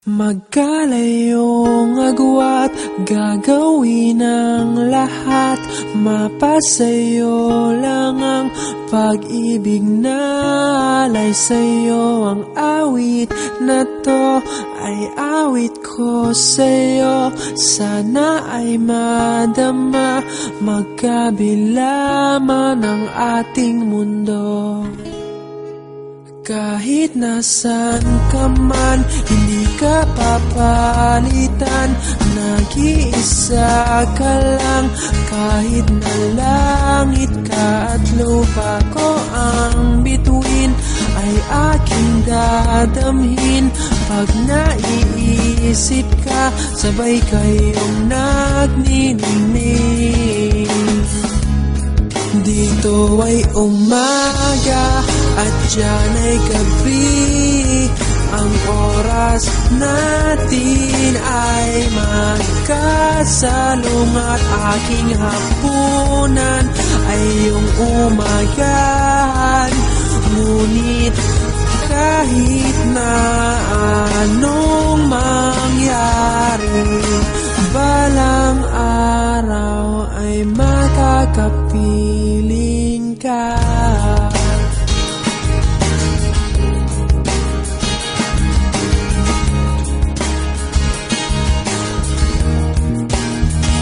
Magkalayong agwat, gagawin ang lahat. Mapasayo lang ang pag-ibig na alay sa'yo. Ang awit na to ay awit ko sa'yo. Sana ay madama, magkabila man ang ating mundo. Kahit nasan ka man, hindi ka papalitan. Nag-iisa ka lang, kahit na langit ka at lupa ko ang bituin, ay aking dadamhin. Pag naiisip ka, sabay kayong nagniningning. Dito ay umaga at diyan ay gabi. Ang oras natin ay magkasalungat. Aking hapunan ay iyong umagahan. Ngunit kahit na anong mangyari, balang araw ay makakapiling ka.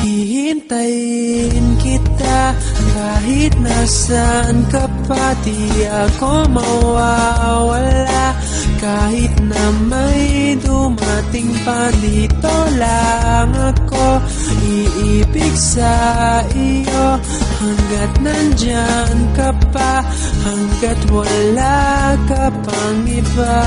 Hihintayin kita kahit nasaan ka pa. Di ako mawawala kahit na may dumating pa. Dito lang ako iibig sa iyo hanggat nandyan ka pa, hanggat wala ka pang iba.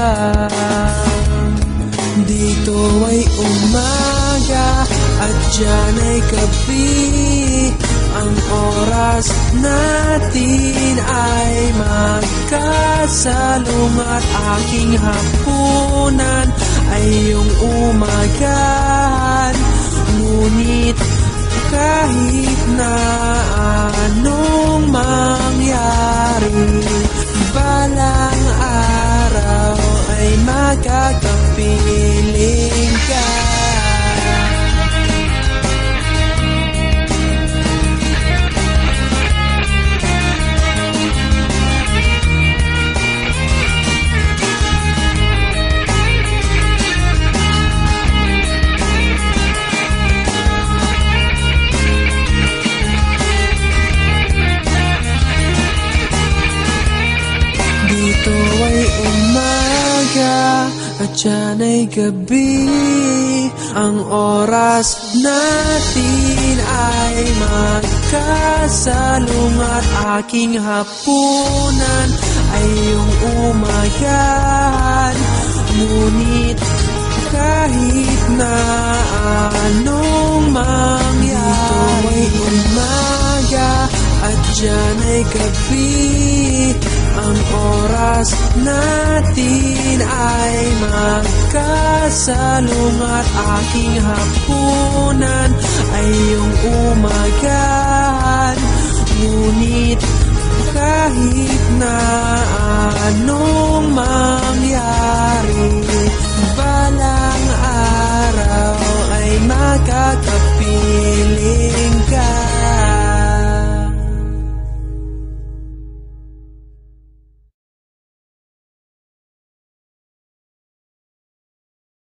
Dito ay umaga at diyan ay gabi. Ang oras natin ay magkasalungat. Aking hapunan ay iyong umagahan. Ngunit kahit na anong mangyari, balang araw ay magkakapiling ka. Dito ay umaga at diyan ay gabi. Ang oras natin ay magkasalungat. Aking hapunan ay iyong umagahan. Ngunit kahit na anong mangyari, dito ay umaga at diyan ay gabi. Ang oras natin ay magkasalungat. Aking hapunan ay iyong umagahan.